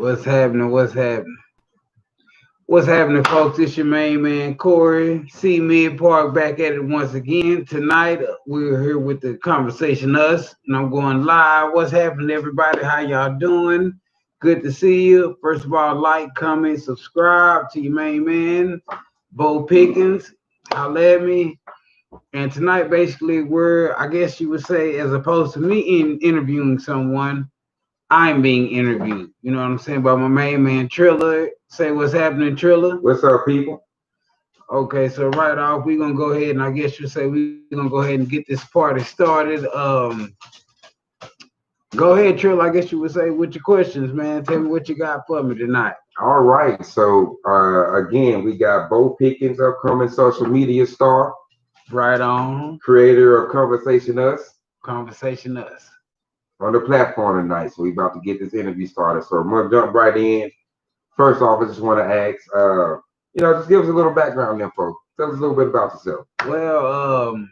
What's happening? What's happening? What's happening, folks? It's your main man, Corey. See Mid Park back at it once again. Tonight, we're here with the Conversation Us, and I'm going live. What's happening, everybody? How y'all doing? Good to see you. First of all, like, comment, subscribe to your main man, Bo Pickens. Holla at me. And tonight, basically, I guess you would say, as opposed to me interviewing someone, I'm being interviewed. You know what I'm saying? By my main man Triller. Say what's happening, Triller. What's up, people? Okay, so right off, we're gonna go ahead and I guess you say we're gonna go ahead and get this party started. Go ahead, Triller. I guess you would say with your questions, man. Tell me what you got for me tonight. All right. So again, we got Bo Pickens, upcoming social media star, Right on. creator of Conversation Us, Conversation Us. on the platform tonight. So we about to get this interview started. So I'm gonna jump right in. First off, I just want to ask, just give us a little background info. Tell us a little bit about yourself. Well,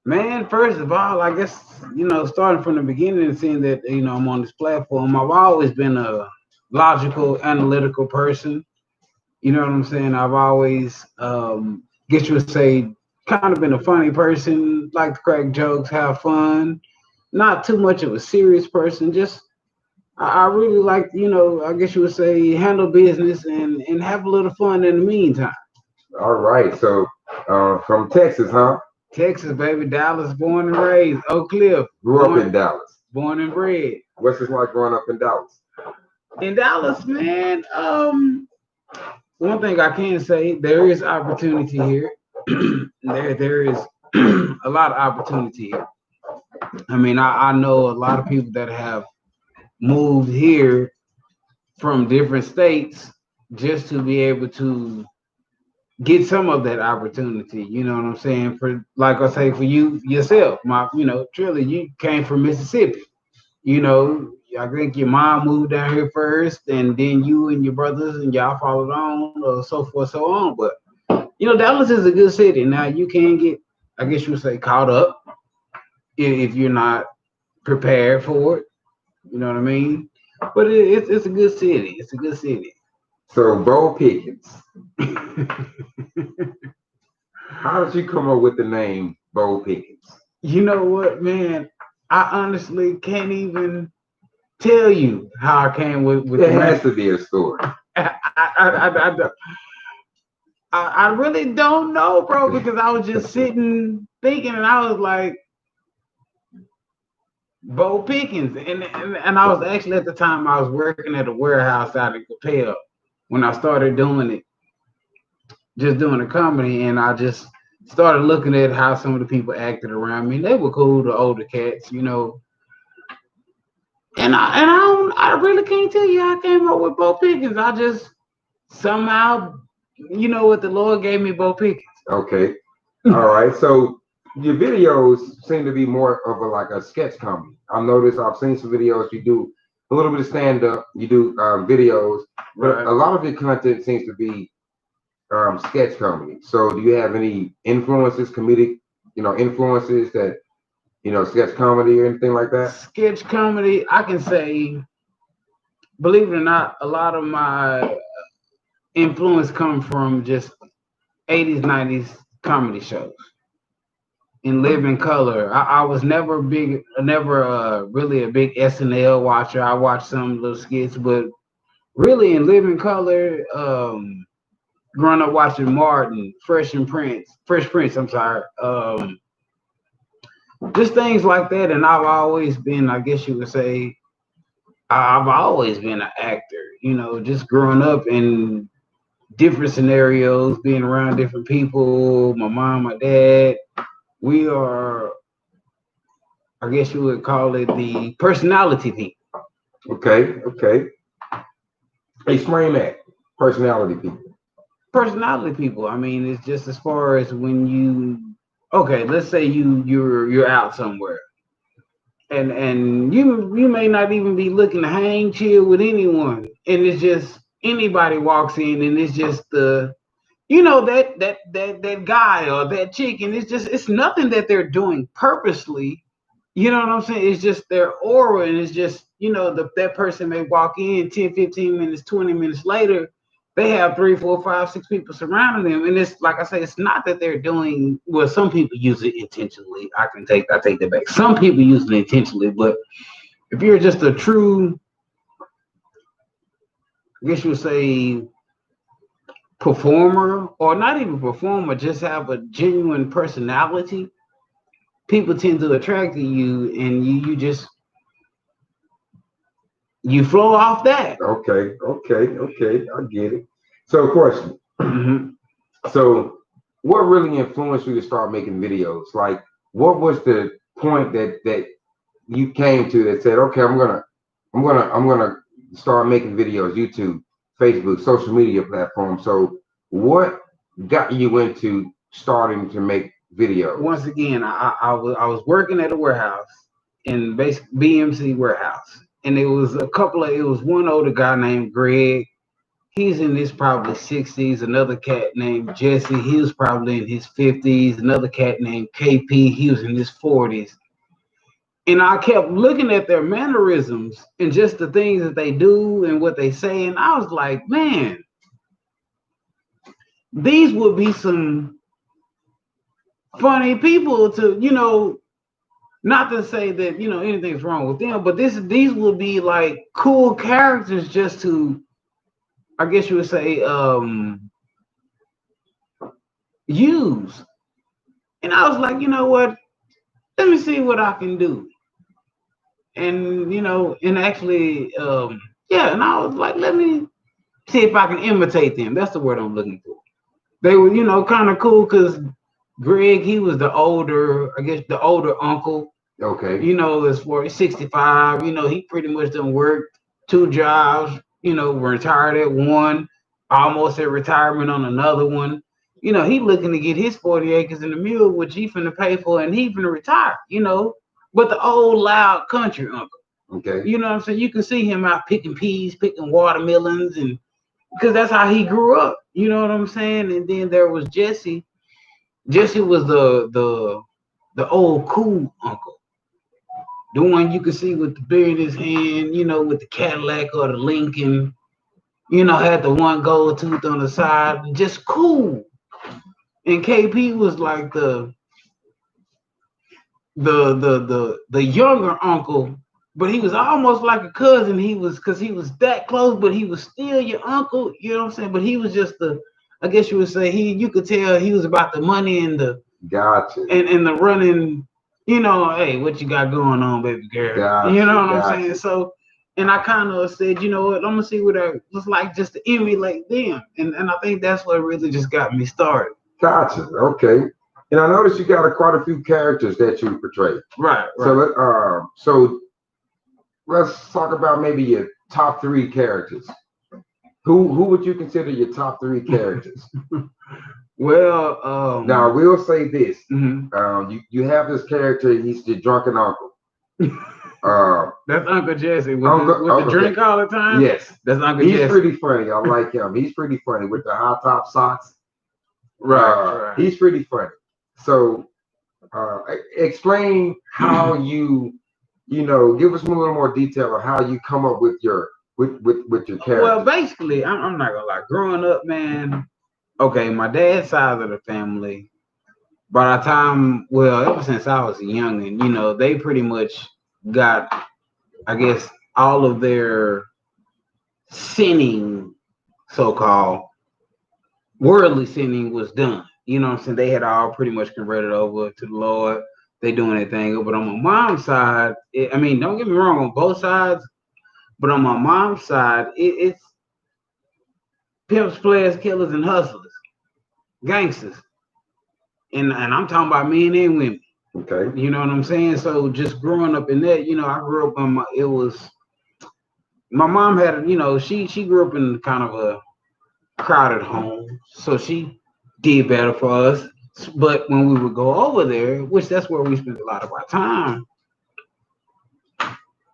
man, first of all, I guess, starting from the beginning and seeing that, I'm on this platform, I've always been a logical, analytical person. You know what I'm saying? I've always, guess you would say, kind of been a funny person, like to crack jokes, have fun. Not too much of a serious person. Just, I really like, I guess you would say, handle business and have a little fun in the meantime. All right. So from Texas, huh? Texas, baby, Dallas, born and raised. Oak Cliff, Grew up in Dallas. born and bred. What's it like growing up in Dallas? In Dallas, man, one thing I can say, there is opportunity here. there is a lot of opportunity here. I mean, I know a lot of people that have moved here from different states just to be able to get some of that opportunity. You know what I'm saying? For like I say, for you yourself, truly, you came from Mississippi. You know, I think your mom moved down here first, and then you and your brothers and y'all followed on, so forth, so on. But Dallas is a good city. Now you can get, I guess you would say, caught up if you're not prepared for it. You know what I mean? But it's a good city. It's a good city. So Bo Pickens, how did you come up with the name Bo Pickens? You know what, man? I honestly can't even tell you how I came with There has to be a story. I really don't know, bro, because I was just sitting thinking, and I was like, Bo Pickens, and I was actually at the time I was working at a warehouse out in Capel when I started doing it, just doing a comedy, and I just started looking at how some of the people acted around me. They were cool, the older cats, And I really can't tell you how I came up with Bo Pickens. I just somehow, what, the Lord gave me Bo Pickens. Okay. All right. So your videos seem to be more of a sketch comedy. I've seen some videos. You do a little bit of stand up. You do videos, but Right. a lot of your content seems to be sketch comedy. So do you have any influences, comedic, influences that sketch comedy or anything like that? Sketch comedy, I can say, believe it or not, a lot of my influence come from just 80s, 90s comedy shows. In Living Color, I was never really a big SNL watcher. I watched some little skits, but really in Living Color, growing up watching Martin, Fresh Prince, I'm sorry, just things like that. And I've always been, I guess you would say, I've always been an actor, just growing up in different scenarios, being around different people, my mom, my dad. We are, I guess you would call it, the personality people. Okay. Explain that. Personality people. Personality people. I mean, it's just as far as when let's say you're out somewhere. And you may not even be looking to hang, chill with anyone. And it's just anybody walks in and it's just that guy or that chick, and it's nothing that they're doing purposely. You know what I'm saying? It's just their aura, and it's just that person may walk in 10, 15 minutes, 20 minutes later, they have 3, 4, 5, 6 people surrounding them. And it's like I say, it's not that they're doing, well, some people use it intentionally. I take that back. Some people use it intentionally, but if you're just a true, I guess you would say, performer, or not even performer, just have a genuine personality, people tend to attract to you, and you flow off that. Okay, I get it. So, question. Mm-hmm. So, what really influenced you to start making videos? Like, what was the point that you came to that said, okay, I'm gonna start making videos, YouTube, Facebook, social media platforms. So, what got you into starting to make videos? Once again, I was working at a warehouse, in basic BMC warehouse, and it was one older guy named Greg. He's in his probably 60s. Another cat named Jesse. He was probably in his 50s. Another cat named KP. He was in his 40s. And I kept looking at their mannerisms and just the things that they do and what they say. And I was like, man, these would be some funny people to, not to say that, anything's wrong with them, but these would be like cool characters just to, I guess you would say, use. And I was like, you know what? Let me see what I can do. And, and actually, and I was like, let me see if I can imitate them. That's the word I'm looking for. They were, kind of cool because Greg, he was the older uncle. Okay. As for 65, he pretty much done worked 2 jobs, retired at one, almost at retirement on another one. He looking to get his 40 acres in the mule, which he finna pay for, and he finna retire, but the old loud country uncle. Okay. You know what I'm saying? You can see him out picking peas, picking watermelons, and because that's how he grew up. You know what I'm saying? And then there was Jesse. Jesse was the old cool uncle. The one you could see with the beer in his hand, with the Cadillac or the Lincoln, had the one gold tooth on the side, just cool. And KP was like the younger uncle, but he was almost like a cousin. Because he was that close, but he was still your uncle, you know what I'm saying? But he was just I guess you would say you could tell he was about the money and the gotcha and the running. Hey, what you got going on, baby girl? Gotcha, you know what I'm saying? So, and I kind of said, you know what, I'm gonna see what it looks like just to emulate them, and I think that's what really just got me started. Gotcha. Okay. And I noticed you got quite a few characters that you portray. Right. So let's talk about maybe your top 3 characters. Who would you consider your top 3 characters? Well, now I will say this. Mm-hmm. You have this character. He's the drunken uncle. That's Uncle Jesse with the drink all the time. Yes, that's Uncle Jesse. He's pretty funny. I like him. He's pretty funny with the high top socks. Right. He's pretty funny. So, explain how you give us a little more detail of how you come up with your character. Well, basically, I'm not gonna lie. Growing up, man. Okay, my dad's side of the family, by the time, ever since I was young, and they pretty much got, I guess, all of their sinning, so-called worldly sinning, was done. You know what I'm saying? They had all pretty much converted over to the Lord. They doing their thing. But on my mom's side, don't get me wrong, on both sides, but on my mom's side, it's pimps, players, killers, and hustlers. Gangsters, and I'm talking about men and women. Okay, you know what I'm saying. So just growing up in that, I grew up on my mom had, she grew up in kind of a crowded home, so she did better for us. But when we would go over there, which that's where we spent a lot of our time,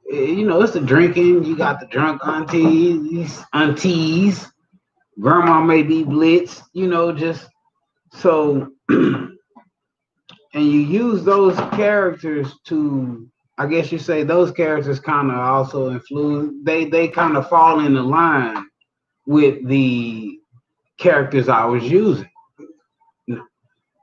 it's the drinking. You got the drunk aunties, grandma may be blitzed, just. So, and you use those characters to, I guess you say those characters kind of also influence. They kind of fall in the line with the characters I was using.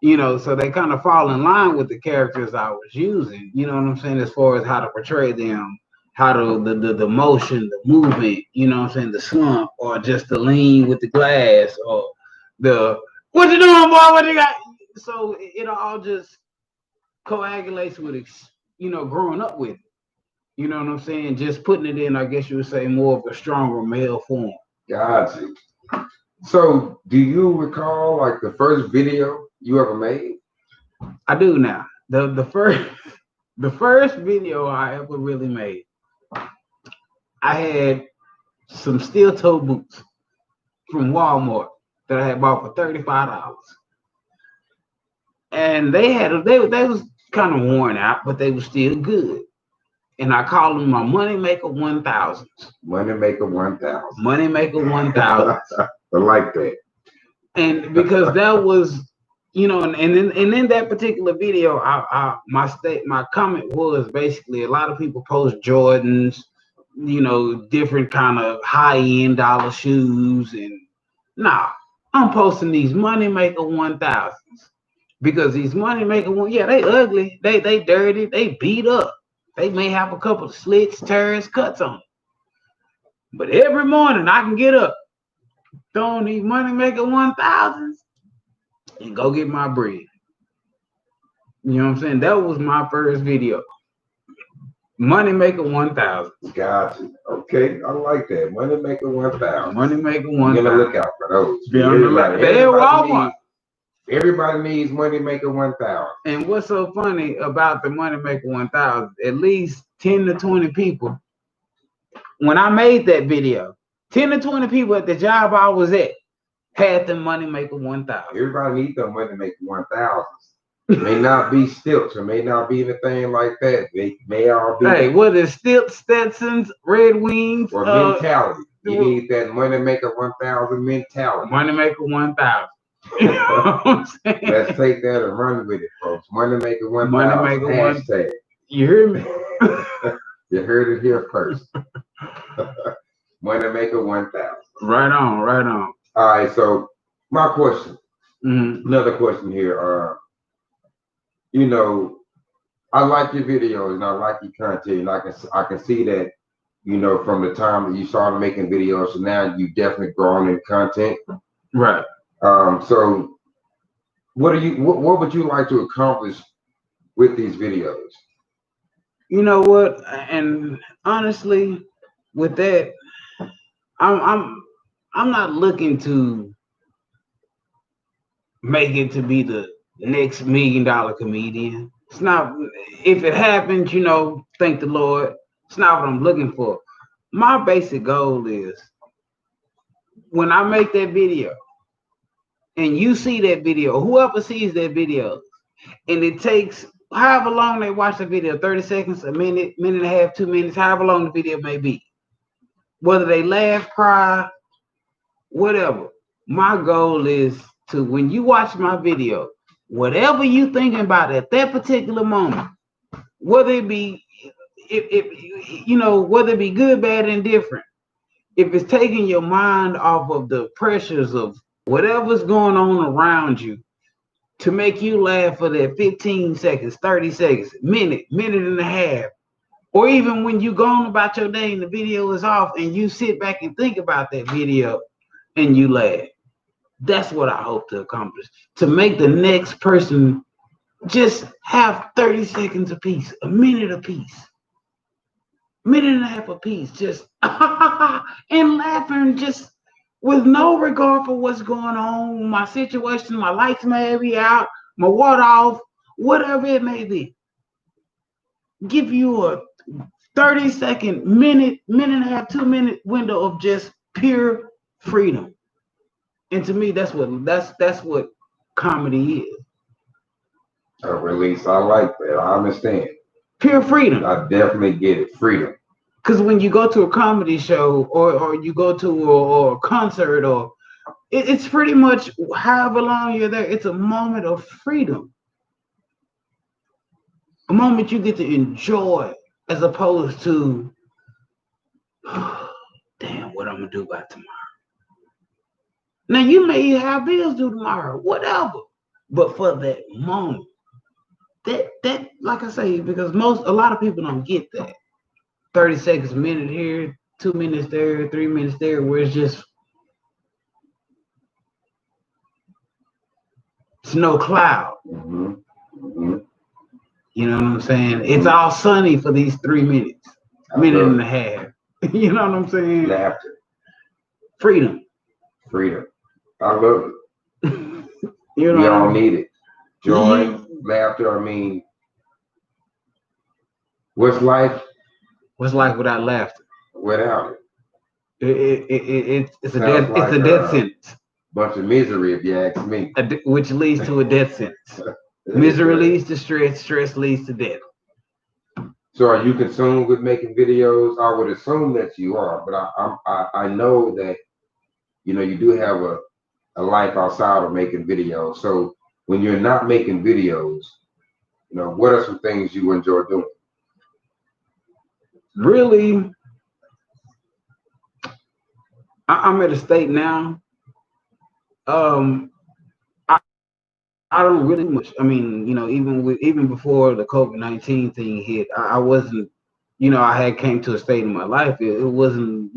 So they kind of fall in line with the characters I was using. You know what I'm saying? As far as how to portray them, how to the motion, the movement. You know what I'm saying? The slump, or just the lean with the glass, or the what you doing, boy? What you got? So it all just coagulates with growing up with it. You know what I'm saying? Just putting it in, I guess you would say, more of a stronger male form. Gotcha. So, do you recall like the first video you ever made? I do now. The first video I ever really made, I had some steel toe boots from Walmart that I had bought for $35, and they was kind of worn out, but they were still good. And I called them my Moneymaker 1000s. Moneymaker 1000. Moneymaker 1000. I like that. And because that was, and in that particular video, my comment was basically a lot of people post Jordans, different kind of high-end dollar shoes, and I'm posting these Moneymaker 1000s because these Moneymaker they ugly, they dirty, they beat up. They may have a couple of slits, tears, cuts on them. But every morning I can get up, throw on these Moneymaker 1000s, and go get my bread. You know what I'm saying? That was my first video. Moneymaker 1000. Gotcha. Okay, I like that. Moneymaker 1000. Moneymaker 1000. You're gonna look out for those. Be on the left. They're Walmart. Everybody needs Moneymaker 1000. And what's so funny about the Moneymaker 1000, at least 10 to 20 people, when I made that video, 10 to 20 people at the job I was at had the Moneymaker 1000. Everybody needs the Moneymaker 1000s. It may not be stilts, or may not be anything like that. They may all be. Hey, what is stilts, Stetsons, Red Wings? Or mentality. You need that Moneymaker 1000 mentality. Moneymaker 1000. You know what I'm saying? Let's take that and run with it, folks. Moneymaker 1000. Moneymaker hashtag. You hear me? You heard it here first. Moneymaker 1000. Right on, right on. All right, so my question. Mm-hmm. Another question here. I like your videos and I like your content. And I can see that, from the time that you started making videos to now, you've definitely grown in content. Right. So what would you like to accomplish with these videos? You know what? And honestly, with that, I'm not looking to make it to be the next $1 million comedian. It's not. If it happens, thank the Lord. It's not what I'm looking for. My basic goal is when I make that video and you see that video, whoever sees that video, and it takes however long they watch the video, 30 seconds, a minute, minute and a half, 2 minutes, however long the video may be, whether they laugh, cry, whatever. My goal is to, when you watch my video, whatever you thinking about at that particular moment, whether it be whether it be good, bad, and different, if it's taking your mind off of the pressures of whatever's going on around you, to make you laugh for that 15 seconds, 30 seconds, minute and a half, or even when you go on about your day and the video is off and you sit back and think about that video and you laugh. That's what I hope to accomplish. To make the next person just have 30 seconds apiece, a minute apiece, minute and a half apiece, just and laughing, just with no regard for what's going on, my situation, my lights may be out, my water off, whatever it may be. Give you a 30-second, minute and a half, 2 minute window of just pure freedom. And to me, that's what comedy is. A release. I like that. I understand. Pure freedom. I definitely get it. Freedom. Because when you go to a comedy show or you go to a concert, or it's pretty much however long you're there, it's a moment of freedom. A moment you get to enjoy as opposed to, damn, what I'm gonna do by tomorrow. Now you may have bills due tomorrow, whatever. But for that moment, that like I say, because a lot of people don't get that. 30 seconds, a minute here, 2 minutes there, 3 minutes there, where it's just no cloud. Mm-hmm. Mm-hmm. You know what I'm saying? It's all sunny for these 3 minutes, minute and a half. You know what I'm saying? Laughter. Freedom. I love it. You know, we all need it. Joy, yeah. Laughter. I mean, what's life? What's life without laughter? Without it. It's a death sentence. Bunch of misery, if you ask me. Which leads to a death sentence. Misery leads to stress. Stress leads to death. So, are you consumed with making videos? I would assume that you are, but I know that you do have a life outside of making videos. So, when you're not making videos, what are some things you enjoy doing? Really, I'm at a state now. I don't really much. I mean, even before the COVID-19 thing hit, I wasn't. I had came to a state in my life. It wasn't.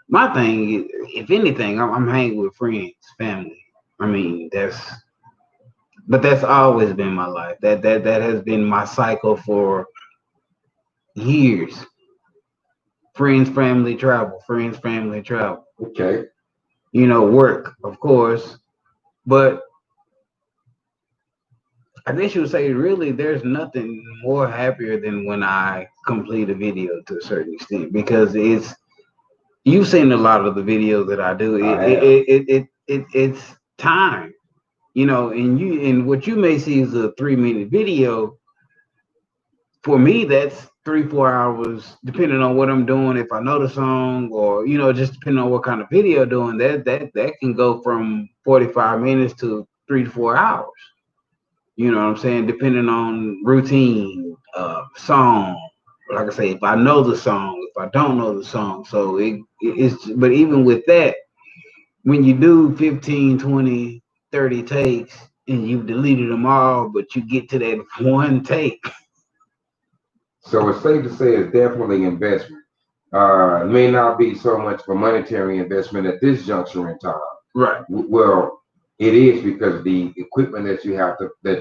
My thing. If anything, I'm hanging with friends, family. I mean, that's always been my life. That has been my cycle for years. Friends, family, travel. Friends, family, travel. Okay. Work, of course, but I guess you would say really there's nothing more happier than when I complete a video to a certain extent, because you've seen a lot of the videos that I do. It's time, and what you may see is a 3-minute video. For me, that's 3-4 hours, depending on what I'm doing. If I know the song, or just depending on what kind of video I'm doing, that can go from 45 minutes to 3 to 4 hours. You know what I'm saying? Depending on routine, song. Like I say, if I know the song, if I don't know the song. So but even with that, when you do 15, 20, 30 takes and you've deleted them all, but you get to that one take. So it's safe to say it's definitely investment. It may not be so much for monetary investment at this juncture in time. Right. Well, it is because of the equipment that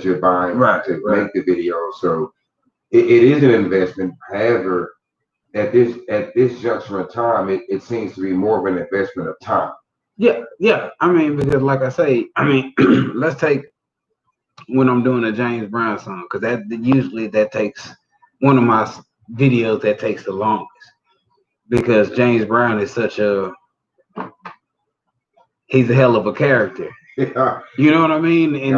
you're buying to make the video. So it is an investment. However, at this juncture in time, it seems to be more of an investment of time. Yeah. I mean, because like I say, let's take when I'm doing a James Brown song, because that takes one of my videos that takes the longest, because James Brown is he's a hell of a character. Yeah. You know what I mean? And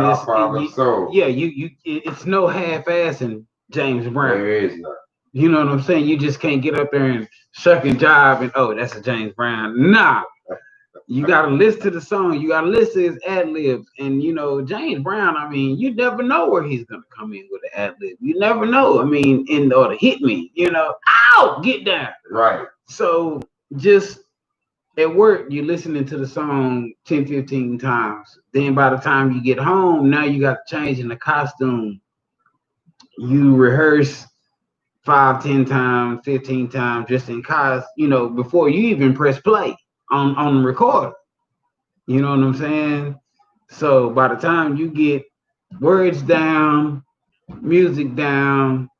it's no half-assing James Brown. There is none. You know what I'm saying? You just can't get up there and shuck and jive and, oh, that's a James Brown. Nah. You gotta listen to the song. You gotta listen to his ad-libs. And James Brown, you never know where he's gonna come in with an ad-lib. You never know. Or to hit me, ow, get down. Right. So just at work, you're listening to the song 10, 15 times. Then by the time you get home, now you got to change in the costume. You rehearse 5, 10 times, 15 times, just in case, before you even press play on the recorder. You know what I'm saying? So by the time you get words down, music down,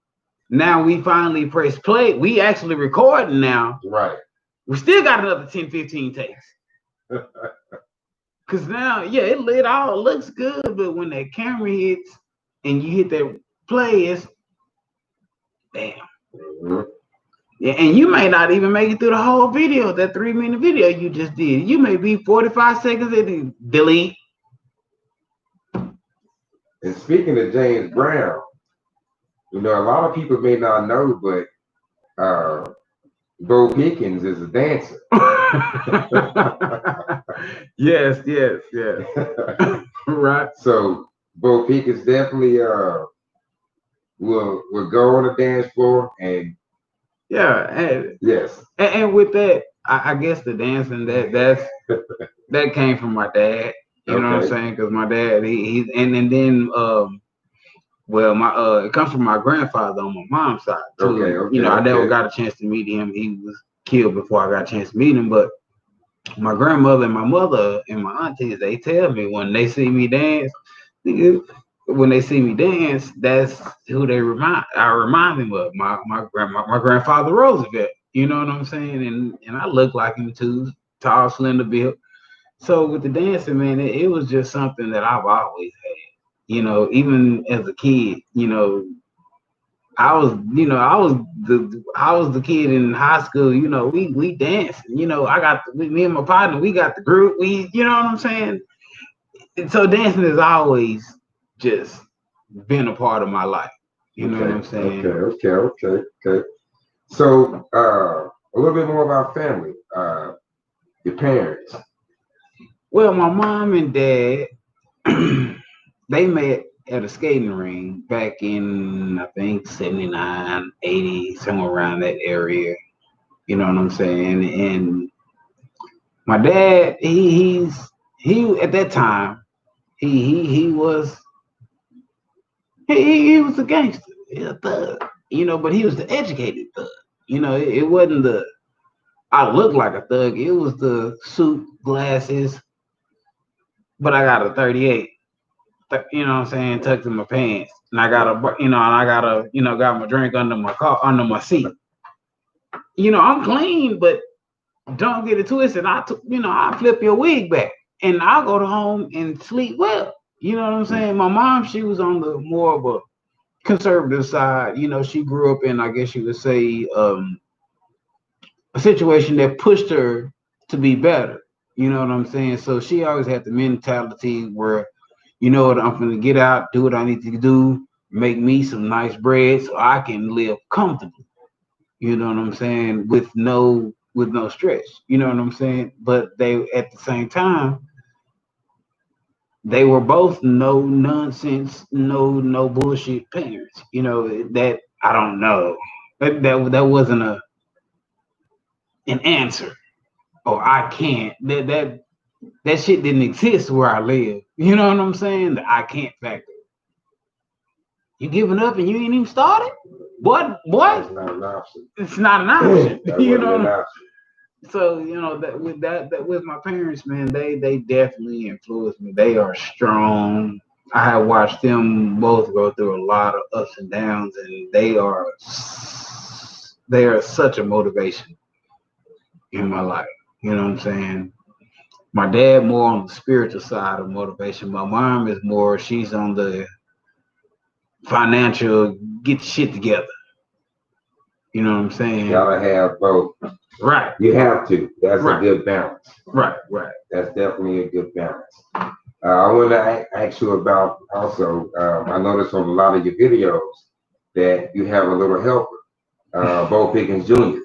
now we finally press play. We actually recording now. Right. We still got another 10, 15 takes. Because now, it all looks good, but when that camera hits and you hit that play, it's damn. Mm-hmm. Yeah, and you may not even make it through the whole video, that 3-minute video you just did. You may be 45 seconds and delete. And speaking of James Brown, a lot of people may not know, but Bo Pickens is a dancer. Yes. Right. So Bo Pickens definitely will go on the dance floor and Yeah, and, yes. and with that, I guess the dancing that came from my dad. You know what I'm Okay. saying? Because my dad, he and then well, my it comes from my grandfather on my mom's side too. Okay. You know, I never Okay. got a chance to meet him. He was killed before I got a chance to meet him. But my grandmother and my mother and my aunties, they tell me when they see me dance, nigga, when they see me dance, that's who they remind. I remind them of my grandfather Roosevelt. You know what I'm saying? And I look like him too, tall, slender built. So with the dancing, man, it was just something that I've always had. You know, even as a kid, you know, I was the kid in high school. You know, we danced. You know, me and my partner, we got the group. You know what I'm saying? And so dancing has always just been a part of my life. You know what I'm saying? Okay. So, a little bit more about family. Your parents. Well, my mom and dad, they met at a skating ring back in, I think, 79, 80, somewhere around that area. You know what I'm saying? And my dad, he at that time, he was he was a gangster, a thug, you know, but he was the educated thug. You know, it wasn't the I looked like a thug. It was the suit, glasses, but I got a 38. You know what I'm saying, tucked in my pants, and I got got my drink under my car, under my seat. You know, I'm clean, but don't get it twisted. I flip your wig back, and I'll go to home and sleep well. You know what I'm saying? My mom, she was on the more of a conservative side. You know, she grew up in, I guess you would say, a situation that pushed her to be better. You know what I'm saying? So she always had the mentality where, you know what, I'm gonna get out, do what I need to do, make me some nice bread so I can live comfortably. You know what I'm saying? With no stress. You know what I'm saying? But they at the same time, they were both no nonsense, no bullshit parents. You know, that I don't know. That wasn't an answer. Or I can't. That shit didn't exist where I live. You know what I'm saying? The I can't factor. You giving up and you ain't even started? What? That's not an option. It's not an option. That You wasn't an know. option. So you know that with my parents, man, they definitely influenced me. They are strong. I have watched them both go through a lot of ups and downs, and they are such a motivation in my life. You know what I'm saying? My dad more on the spiritual side of motivation. My mom is more, she's on the financial, get the shit together. You know what I'm saying? Gotta have both. Right. You have to. That's Right. a good balance. Right. That's definitely a good balance. I want to ask you about also. I noticed on a lot of your videos that you have a little helper, Bo Pickens Jr.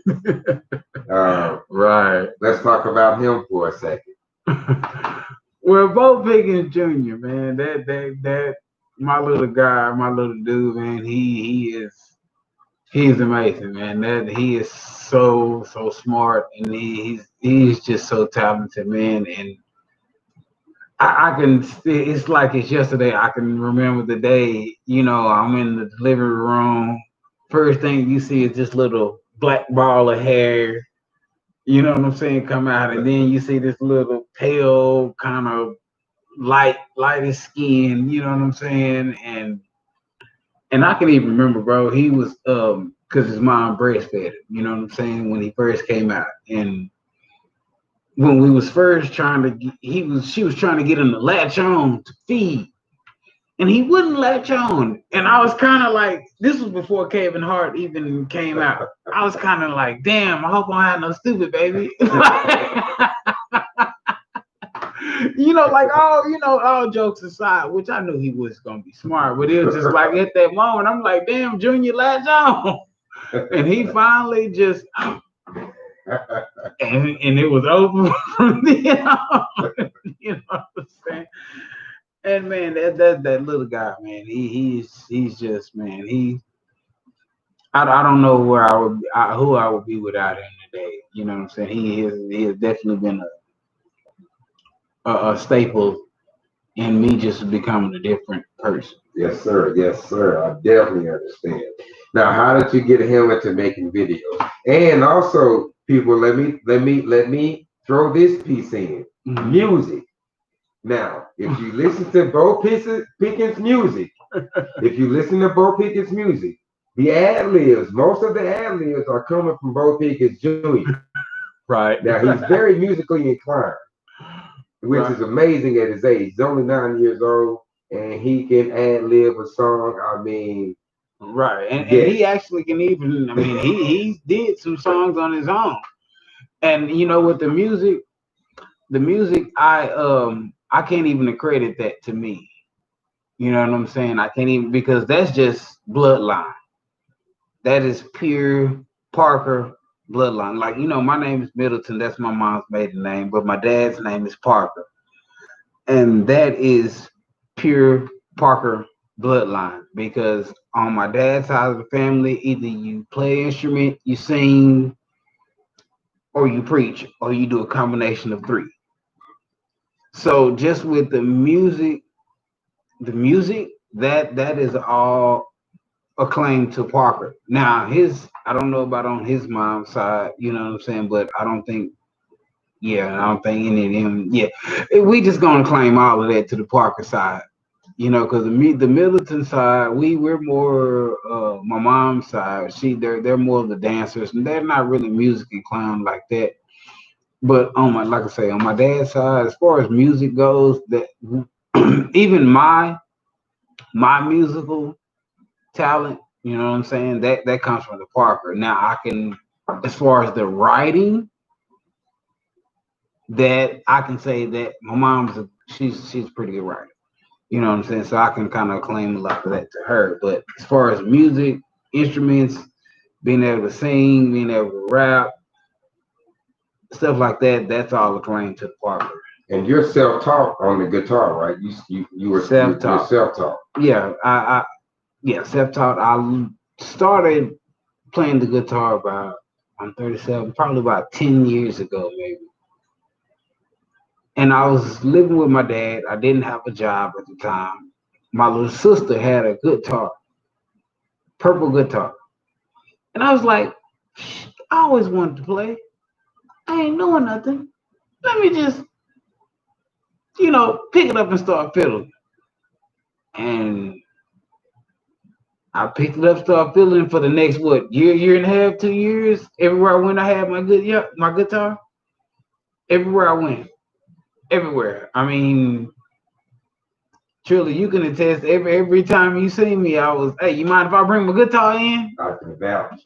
Right. Let's talk about him for a second. Well, Bo Pickens Jr., man, that my little guy, my little dude, man, he's amazing, man. That he is so smart, and he's just so talented, man. And I can, it's like it's yesterday. I can remember the day. You know, I'm in the living room. First thing you see is this little black ball of hair. You know what I'm saying? Come out, and then you see this little pale kind of lighter skin. You know what I'm saying? And I can even remember, bro. He was because his mom breastfed him. You know what I'm saying? When he first came out, and when we was first trying to, she was trying to get him to latch on to feed, and he wouldn't latch on. And I was kind of like, this was before Kevin Hart even came out. I was kind of like, damn, I hope I don't have no stupid baby. You know, like all jokes aside, which I knew he was gonna be smart, but it was just like at that moment, I'm like, damn, Junior, latch on. And he finally just and it was over from then on. You know what I'm saying? And man, that little guy, man, he's just, man, I don't know where who I would be without him today. You know what I'm saying? He has definitely been a staple in me just becoming a different person. Yes, sir. Yes, sir. I definitely understand. Now, how did you get him into making videos? And also, people, let me throw this piece in. Mhm. Music. Now, if you listen to Pickens music, if you listen to Bo Pickens music, the ad libs, most of the ad libs are coming from Bo Pickens Jr. Right. Now, he's very musically inclined, which Right. is amazing at his age. He's only 9 years old, and he can ad lib a song. I mean, Right. And yes. he actually can even. I mean, he did some songs on his own. And you know, with the music, I can't even accredit that to me. You know what I'm saying? I can't even because that's just bloodline. That is pure Parker bloodline. Like, you know, my name is Middleton. That's my mom's maiden name, but my dad's name is Parker. And that is pure Parker bloodline because on my dad's side of the family, either you play an instrument, you sing, or you preach, or you do a combination of three. So just with the music that is all acclaimed to Parker. Now his I don't know about on his mom's side, you know what I'm saying, but I don't think any of them. Yeah, we just gonna claim all of that to the Parker side, you know, because the Middleton side, we're more my mom's side. They're more of the dancers, and they're not really music inclined like that. But on my like I say, on my dad's side, as far as music goes, that even my musical talent, you know what I'm saying, that comes from the Parker. Now I can, as far as the writing, that I can say that my mom's she's a pretty good writer. You know what I'm saying? So I can kind of claim a lot of that to her. But as far as music, instruments, being able to sing, being able to rap, stuff like that, that's all a claim to the Parker. And you're self-taught on the guitar, right? You're Self-taught. self-taught. Yeah, yeah, self-taught. I started playing the guitar about I'm 37, probably about 10 years ago, maybe. And I was living with my dad. I didn't have a job at the time. My little sister had a guitar, purple guitar. And I was like, I always wanted to play. I ain't knowing nothing. Let me just, pick it up and start fiddling. And I picked it up, started fiddling for the next year and a half, 2 years. Everywhere I went, I had my guitar. Everywhere I went, everywhere. I mean, truly, you can attest. Every time you see me, I was, hey, you mind if I bring my guitar in? I can vouch.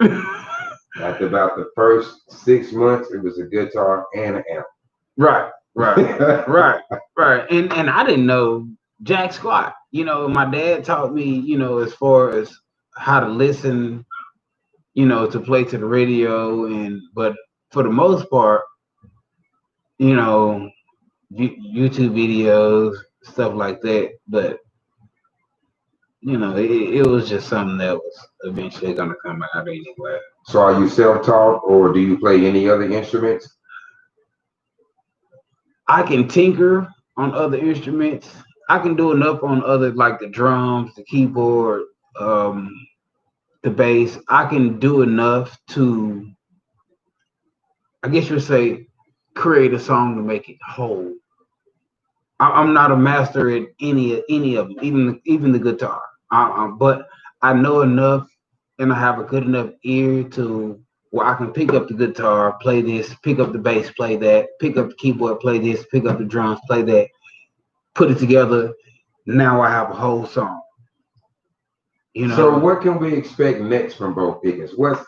After about the first 6 months, it was a guitar and an amp. Right, right. And I didn't know jack squat. My dad taught me, as far as how to listen, to play to the radio, but for the most part, YouTube videos, stuff like that. But it was just something that was eventually gonna come out anyway. So are you self-taught or do you play any other instruments? I can tinker on other instruments. I can do enough on other like the drums, the keyboard, the bass. I can do enough to, I guess you would say, create a song to make it whole. I'm not a master at any of them, even the guitar. But I know enough, and I have a good enough ear to where I can pick up the guitar, play this, pick up the bass, play that, pick up the keyboard, play this, pick up the drums, play that, put it together. Now I have a whole song. So what can we expect next from Bo Pickens? What's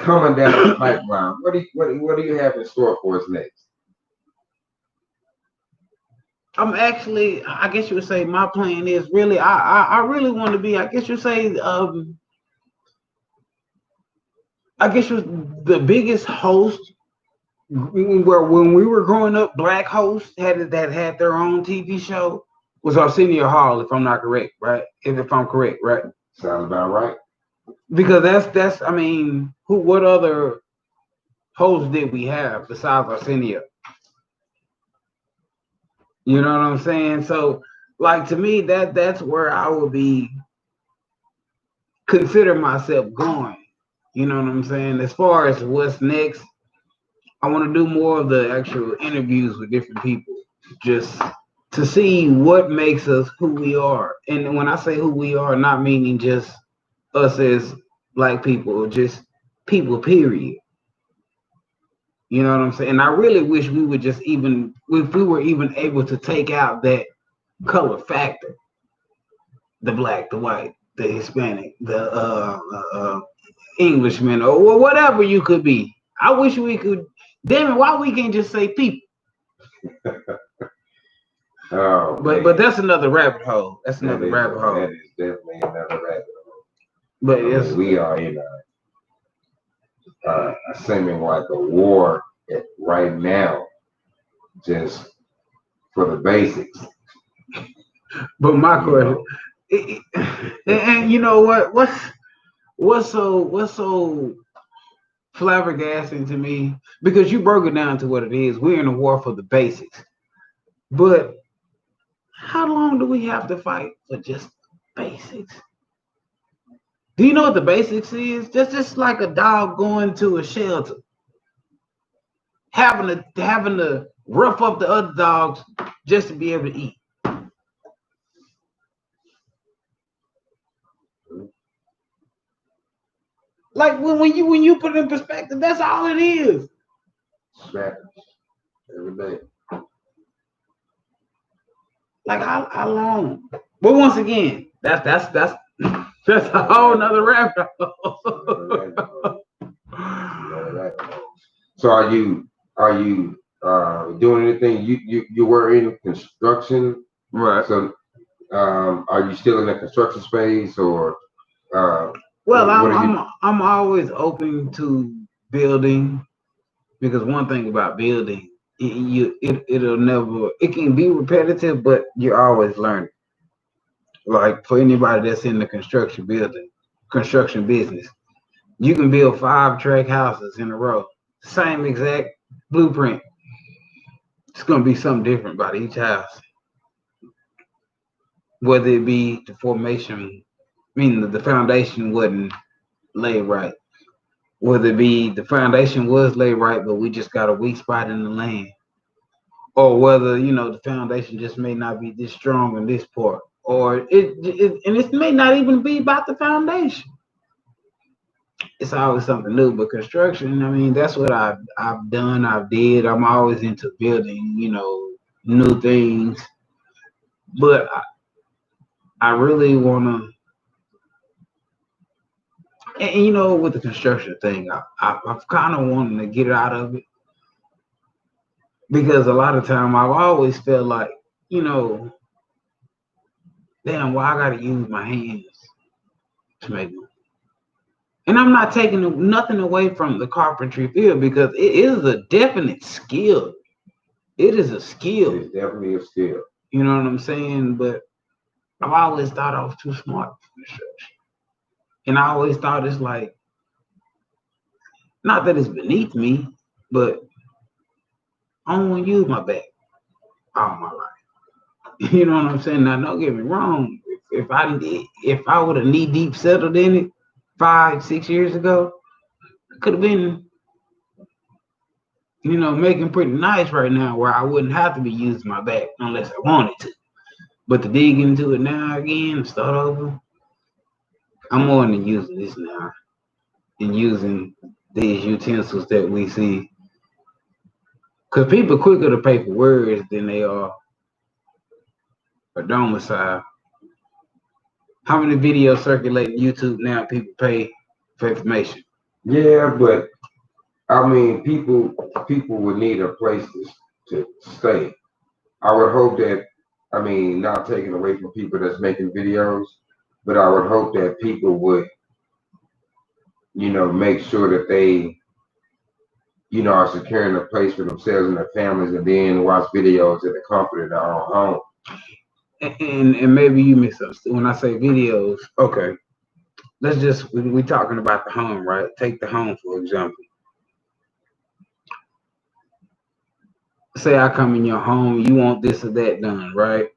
coming down the pipeline? What do you have in store for us next? I'm actually, I guess you would say, my plan is really, I really want to be, I guess you would say, I guess was the biggest host where when we were growing up, black hosts had their own TV show was Arsenio Hall, if I'm not correct, right? If I'm correct, right? Sounds about right. Because that's I mean, what other hosts did we have besides Arsenio? You know what I'm saying? So like to me that's where I would be consider myself going. You know what I'm saying? As far as what's next, I want to do more of the actual interviews with different people, just to see what makes us who we are. And when I say who we are, not meaning just us as black people, or just people, period. You know what I'm saying? And I really wish we would just even, if we were even able to take out that color factor, the black, the white, the Hispanic, the Englishman, or whatever you could be. I wish we could. Damn it, why we can't just say people? Oh, but that's another rabbit hole. That's another rabbit hole. That is definitely another rabbit hole. But yes, we are in seeming like a war right now, just for the basics. But my question, and you know what? What's so flabbergasting to me, because you broke it down to what it is. We're in a war for the basics. But how long do we have to fight for just basics? Do you know what the basics is? Just like a dog going to a shelter, having to rough up the other dogs just to be able to eat. Like when you put it in perspective, that's all it is. Every day. Like how long? But once again, that's a whole nother rabbit hole. So are you doing anything? You were in construction, right? So are you still in the construction space, or well, I'm always open to building, because one thing about building, it'll never, it can be repetitive, but you're always learning. Like for anybody that's in the construction business, you can build 5-track houses in a row, same exact blueprint. It's gonna be something different about each house, whether it be the formation, meaning the foundation wasn't laid right, whether it be the foundation was laid right, but we just got a weak spot in the land, or whether the foundation just may not be this strong in this part, or it may not even be about the foundation. It's always something new. But construction, I mean, that's what I've done. I'm always into building, new things. But I really want to, and with the construction thing, I've kind of wanted to get out of it, because a lot of time I've always felt like, damn, why I gotta use my hands to make them. And I'm not taking nothing away from the carpentry field, because it is a definite skill. It is a skill. It's definitely a skill. You know what I'm saying? But I've always thought I was too smart for construction. And I always thought it's like, not that it's beneath me, but I don't want to use my back all my life. You know what I'm saying? Now, don't get me wrong. If I would have knee deep settled in it 5-6 years ago, I could have been, making pretty nice right now, where I wouldn't have to be using my back unless I wanted to. But to dig into it now again and start over, I'm more than using this now and using these utensils that we see. Because people quicker to pay for words than they are for domicile. How many videos circulate YouTube now? People pay for information. Yeah, but I mean, people would need a place to stay. I would hope that, I mean, not taking away from people that's making videos, but I would hope that people would, make sure that they, are securing a place for themselves and their families, and then watch videos in the comfort of their own home. And maybe you misunderstood when I say videos. Okay, let's just we talking about the home, right? Take the home for example. Say I come in your home, you want this or that done, right?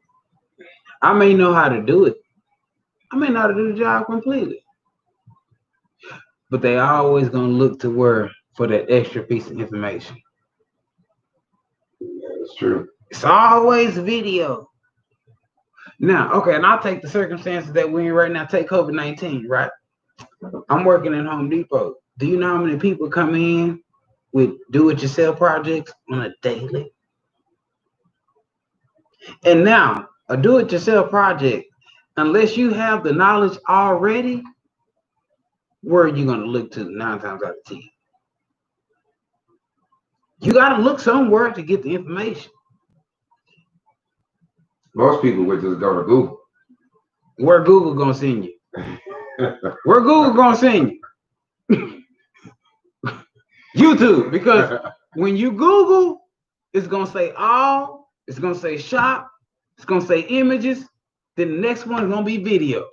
I may know how to do it. I may know how to do the job completely. But they always gonna look to where for that extra piece of information. Yeah, it's true. It's always video. Now, okay, and I'll take the circumstances that we're in right now. Take COVID-19, right? I'm working at Home Depot. Do you know how many people come in with do-it-yourself projects on a daily? And now, a do-it-yourself project, unless you have the knowledge already, where are you going to look to 9 times out of 10? You got to look somewhere to get the information. Most people would just go to Google. Where Google going to send you? Where Google going to send you? YouTube, because when you Google, it's going to say all, it's going to say shop, it's going to say images, then the next one is going to be video.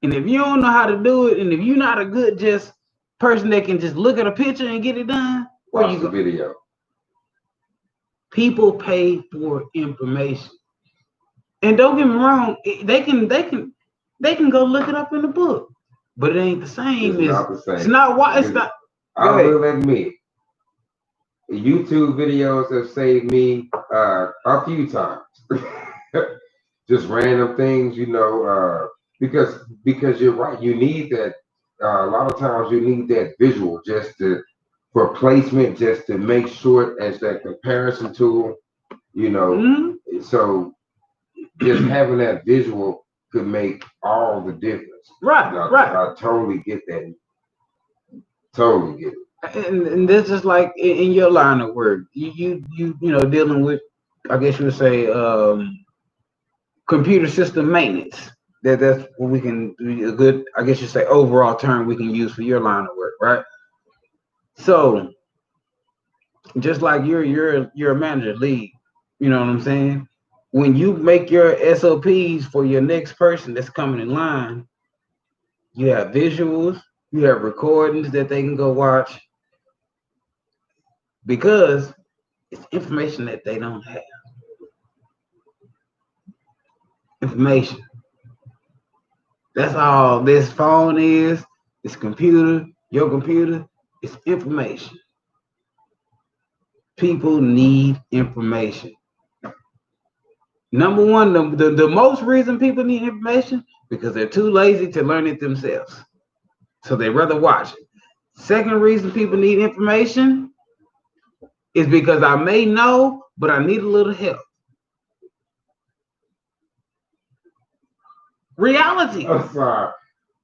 And if you don't know how to do it, and if you're not a good just person that can just look at a picture and get it done, where you go? Video. People pay for information. And don't get me wrong, they can go look it up in the book. But it ain't the same. It's not the same. It's not why it's not. I will admit, YouTube videos have saved me a few times. Just random things, you know, because you're right. You need that. A lot of times you need that visual just for placement, just to make sure as that comparison tool, you know. Mm-hmm. So just having that visual could make all the difference. Right, right. I totally get that. Totally get it. And this is like in your line of work, you know, dealing with, I guess you would say, computer system maintenance. That's what we can, a good, I guess you say, overall term we can use for your line of work, right? So just like you're a manager, lead, you know what I'm saying? When you make your SOPs for your next person that's coming in line, you have visuals, you have recordings that they can go watch, because it's information that they don't have. Information. That's all this phone is, this computer, your computer, it's information. People need information. Number one, the most reason people need information, because they're too lazy to learn it themselves. So they rather watch it. Second reason people need information is because I may know, but I need a little help. Reality. I'm sorry.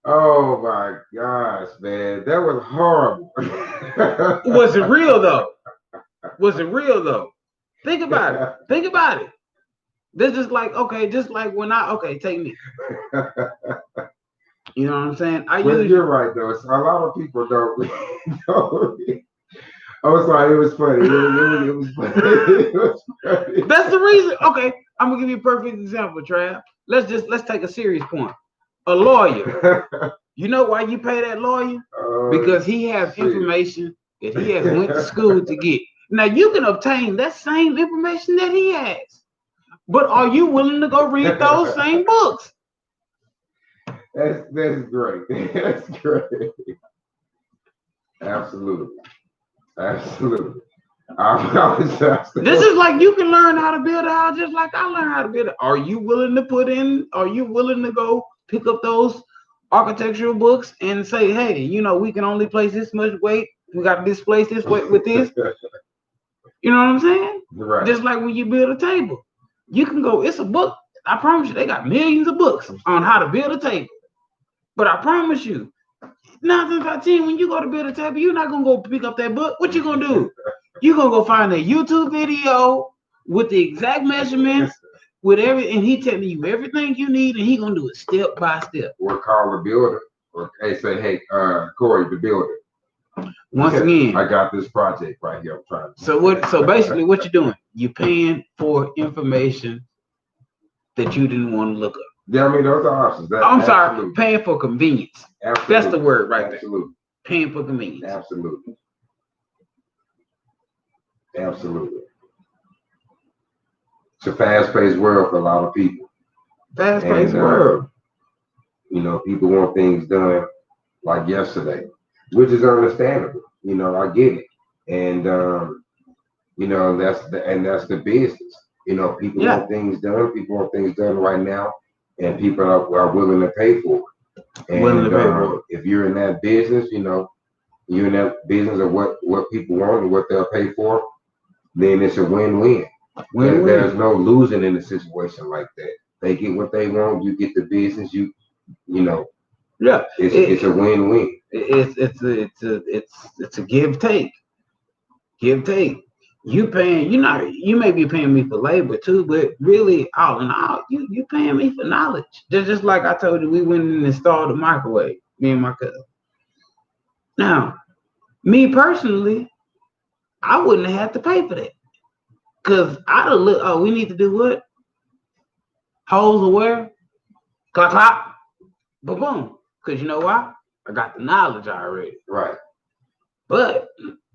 Oh my gosh, man. That was horrible. Was it real though? Was it real though? Think about it. Think about it. This is like, okay, just like when take me. You know what I'm saying? You're right though. A lot of people don't. I was sorry, it was funny. It was funny. It was funny. That's the reason. Okay, I'm gonna give you a perfect example, Trav. Let's take a serious point. A lawyer. You know why you pay that lawyer? Because he has information that he has went to school to get. Now you can obtain that same information that he has, but are you willing to go read those same books? That's great. That's great. Absolutely. Absolutely. This is like you can learn how to build a house just like I learned how to build it. Are you willing to go pick up those architectural books and say, hey, you know, we can only place this much weight. We got to displace this weight with this. You know what I'm saying? Right. Just like when you build a table. You can go, it's a book. I promise you, they got millions of books on how to build a table. But I promise you, 9 times out of 10, when you go to build a table, you're not going to go pick up that book. What you going to do? You're going to go find a YouTube video with the exact measurements, with and he telling you everything you need, and he going to do it step by step. Or call the builder, or say, hey, Corey, the builder. Once again, I got this project right here. I'm trying to. So basically what you're doing, you're paying for information that you didn't want to look up. Yeah, I mean, those are options. I'm sorry, paying for convenience. Absolutely. That's the word right Absolutely. there. Paying for convenience. Absolutely. Absolutely. It's a fast-paced world for a lot of people. Fast-paced world. You know, people want things done like yesterday, which is understandable. You know, I get it. And you know, that's the business. You know, people want things done. People want things done right now, and people are willing to pay for it. And if you're in that business, you know, you're in that business of what people want and what they'll pay for, then it's a win-win. There's no losing in a situation like that. They get what they want. You get the business. You know. Yeah. It's a win-win. It's a give take. Give take. You may be paying me for labor too, but really, all in all, you paying me for knowledge. Just like I told you, we went and installed a microwave, me and my cousin. Now, me personally, I wouldn't have had to pay for that. Cause I'd have looked, oh, we need to do what? Holes aware? Clock, clock, boom, boom. Cause you know why? I got the knowledge already. Right. But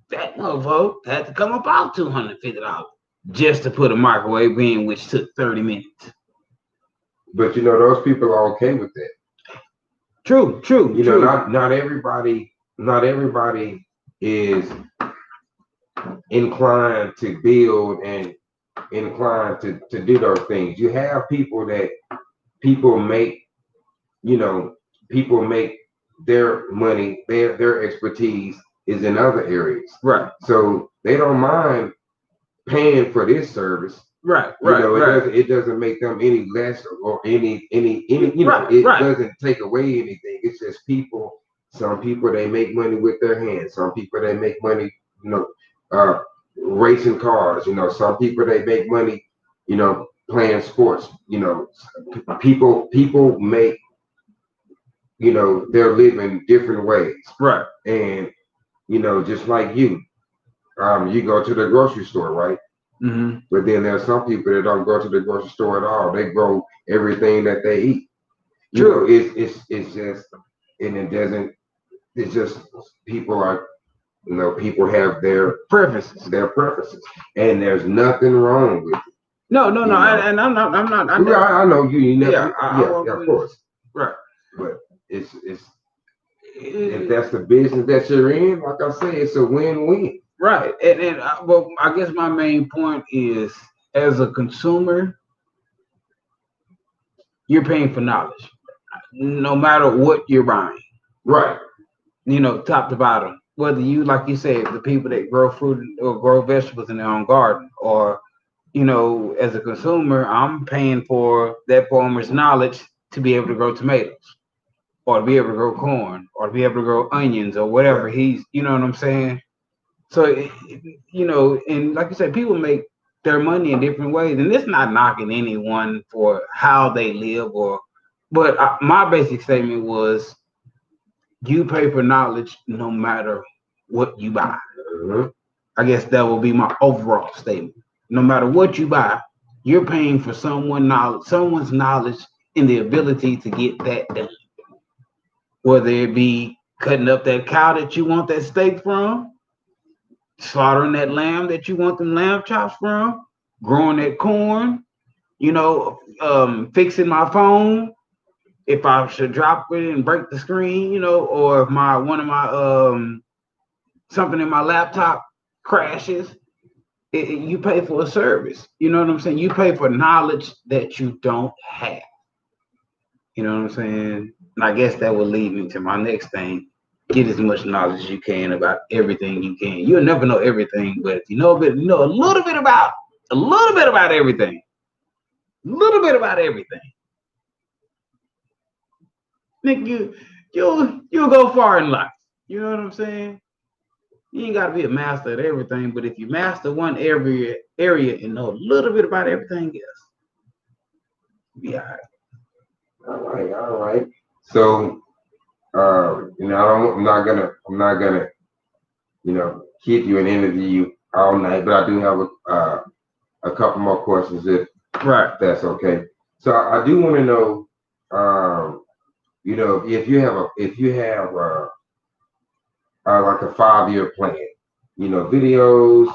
that motherfucker had to come about $250 just to put a microwave in, which took 30 minutes. But you know, those people are okay with that. True. You know, not everybody is inclined to build and inclined to do those things. You have people that make their money, their expertise is in other areas. Right. So they don't mind paying for this service. Right. It doesn't make them any less or any it doesn't take away anything. It's just people. Some people, they make money with their hands. Some people, they make money, racing cars. You know, some people, they make money, playing sports. You know, people make, their living different ways. Right. And, just like you go to the grocery store, right? Mm-hmm. But then there's some people that don't go to the grocery store at all. They grow everything that they eat. True. It's just, and it doesn't. It's just people are, people have their preferences, and there's nothing wrong with it. No. And I'm not. I know you. Never, yeah, of course. Right. But it's if that's the business that you're in, like I say, it's a win-win. Right. And well, I guess my main point is, as a consumer, you're paying for knowledge, no matter what you're buying. Right. Top to bottom. Whether you, like you said, the people that grow fruit or grow vegetables in their own garden, or, as a consumer, I'm paying for that farmer's knowledge to be able to grow tomatoes, or to be able to grow corn, or to be able to grow onions, or whatever he's, you know what I'm saying? So, and like you said, people make their money in different ways, and it's not knocking anyone for how they live, but my basic statement was, you pay for knowledge no matter what you buy. Mm-hmm. I guess that will be my overall statement. No matter what you buy, you're paying for someone's knowledge and the ability to get that done. Whether it be cutting up that cow that you want that steak from, slaughtering that lamb that you want them lamb chops from, growing that corn, fixing my phone if I should drop it and break the screen, or if something in my laptop crashes, you pay for a service. You know what I'm saying? You pay for knowledge that you don't have. You know what I'm saying? And I guess that will lead me to my next thing. Get as much knowledge as you can about everything you can. You'll never know everything, but if you know a little bit about everything. A little bit about everything. Nick, you'll go far in life. You know what I'm saying? You ain't gotta be a master at everything, but if you master one area and know a little bit about everything else, you'll be all right. All right. So I'm not gonna, keep you and interview you all night, but I do have a couple more questions if that's okay. So I do want to know, you know, if you have like a 5 year plan, you know, videos,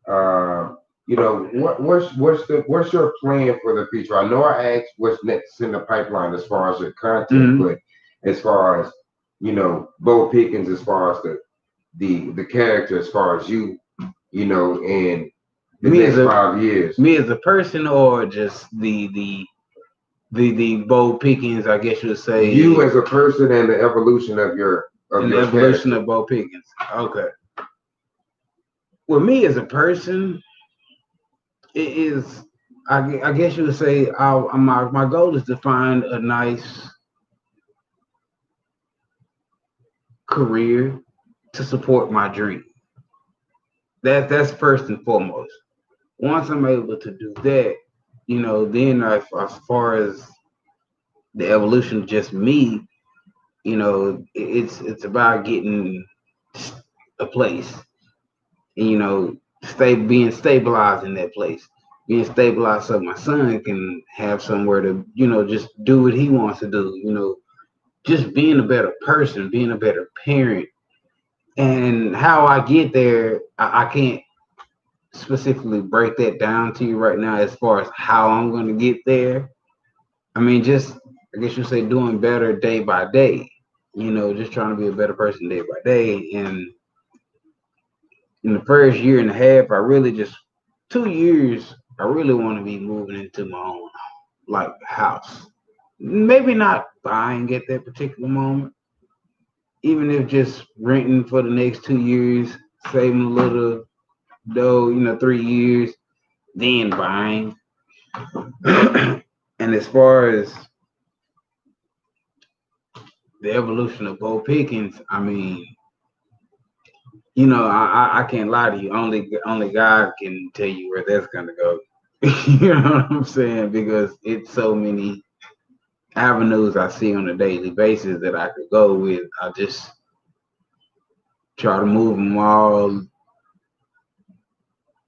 uh, you know, what's your plan for the future? I know I asked what's next in the pipeline as far as your content, Mhm. but as far as you know, Bo Pickens, as far as the character, as far as you know, in the Me as next a 5 years, me as a person, or just the Bo Pickens, I guess you would you say, as a person and the evolution of an your evolution character. of Bo Pickens. Okay. Well, me as a person, it is. I guess you would say, my goal is to find a nice career to support my dream. That's first and foremost. Once I'm able to do that, then as far as the evolution of just me, it's about getting a place, and being stabilized in that place, being stabilized so my son can have somewhere to just do what he wants to do, just being a better person, being a better parent. And how I get there, I can't specifically break that down to you right now as far as how I'm going to get there. I mean, just, I guess you say, doing better day by day, just trying to be a better person day by day. And in the first year and a half, 2 years, I really want to be moving into my own, like, house. Maybe not buying at that particular moment, even if just renting for the next 2 years, saving a little dough, 3 years, then buying. And as far as the evolution of Bo Pickens, I mean, I can't lie to you. Only God can tell you where that's gonna go. You know what I'm saying? Because it's so many avenues I see on a daily basis that I could go with. I just try to move them all,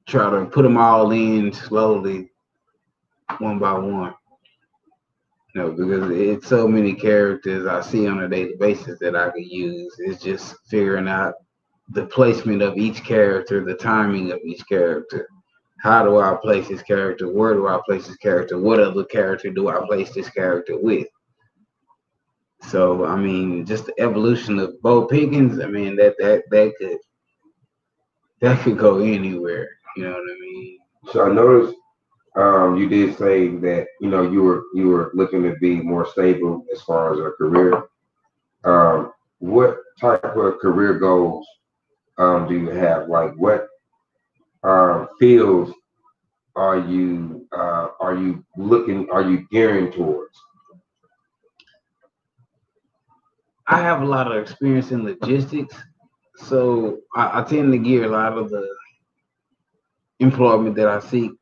try to put them all in slowly, one by one. Because it's so many characters I see on a daily basis that I could use. It's just figuring out the placement of each character, the timing of each character. How do I place this character? Where do I place this character? What other character do I place this character with? So I mean, just the evolution of Bo Pickens. I mean, that could go anywhere. You know what I mean? So I noticed you did say that you know you were looking to be more stable as far as a career. What type of career goals do you have? Like what fields are you looking are you gearing towards? I have a lot of experience in logistics, so I tend to gear a lot of the employment that I seek,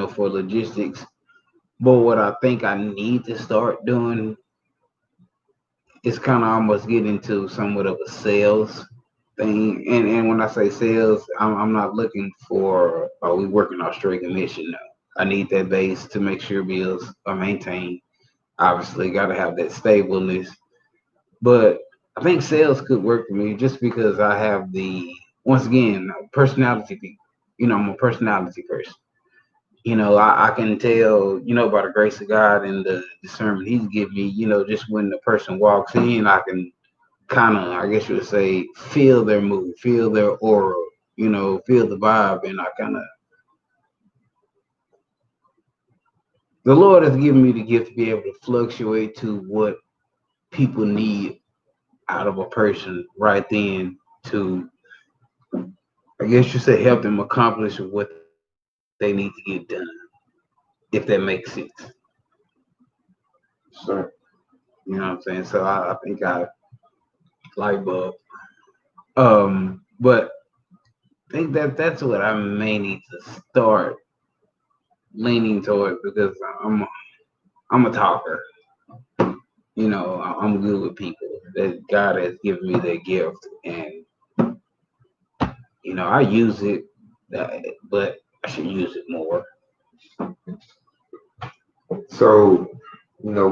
for logistics. But what I think I need to start doing is kind of almost get into somewhat of a sales thing. And when I say sales, I'm not looking for, are we working on straight commission? No. I need that base to make sure bills are maintained. Obviously, got to have that stableness. But I think sales could work for me just because I have once again, personality. I'm a personality person. I can tell, by the grace of God and the discernment He's given me, just when the person walks in, I can kind of, I guess you would say, feel their mood, feel their aura, feel the vibe. And the Lord has given me the gift to be able to fluctuate to what people need out of a person right then to, I guess you say, help them accomplish what they need to get done, if that makes sense. So, You know what I'm saying? So I think I light bulb. But I think that's what I may need to start leaning toward, because I'm a talker. I'm good with people. That God has given me that gift, and I use it, but I should use it more. so you know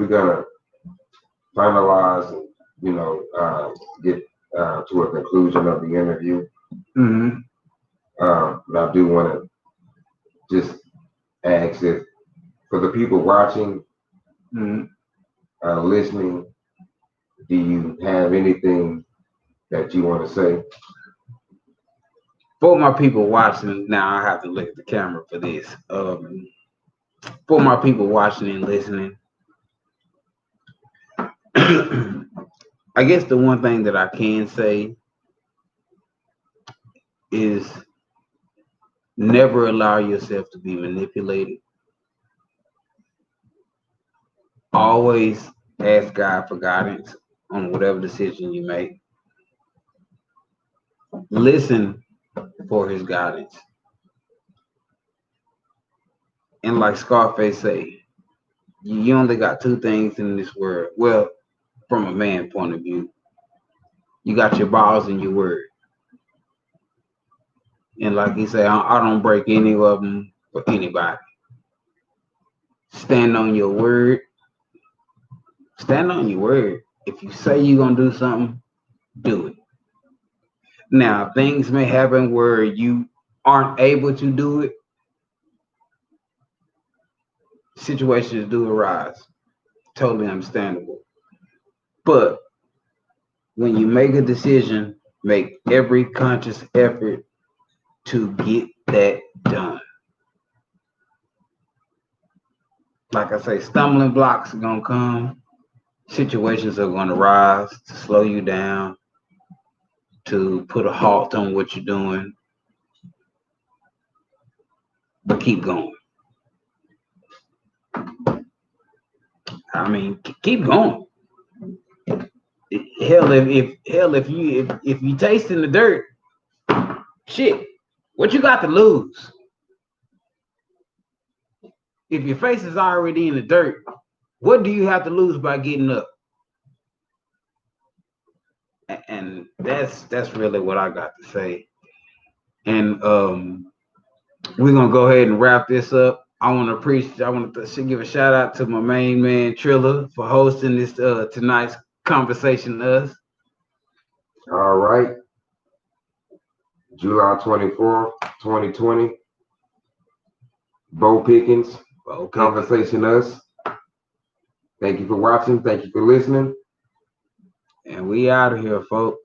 we're gonna finalize and, you know, get to a conclusion of the interview. Mm-hmm. And I do want to just ask if, for the people watching, listening, do you have anything that you want to say? For my people watching, now I have to look at the camera for this. For my people watching and listening, I guess the one thing that I can say is never allow yourself to be manipulated. Always ask God for guidance on whatever decision you make. Listen for his guidance. And like Scarface say, you only got two things in this world. Well, from a man point of view, you got your balls and your word. And like he said, I don't break any of them for anybody. Stand on your word. Stand on your word. If you say you're going to do something, do it. Now, things may happen where you aren't able to do it. Situations do arise. Totally understandable. But when you make a decision, make every conscious effort to get that done. Like I say, stumbling blocks are going to come. Situations are going to rise to slow you down, to put a halt on what you're doing. But keep going. I mean, keep going. Hell, if you taste in the dirt, shit, what you got to lose? If your face is already in the dirt, what do you have to lose by getting up? And that's really what I got to say. And we're gonna go ahead and wrap this up. I want to give a shout out to my main man Trilla for hosting this tonight's conversation to us. All right. July 24th, 2020. Bo Pickens, Conversation Us. Thank you for watching. Thank you for listening. And we out of here, folks.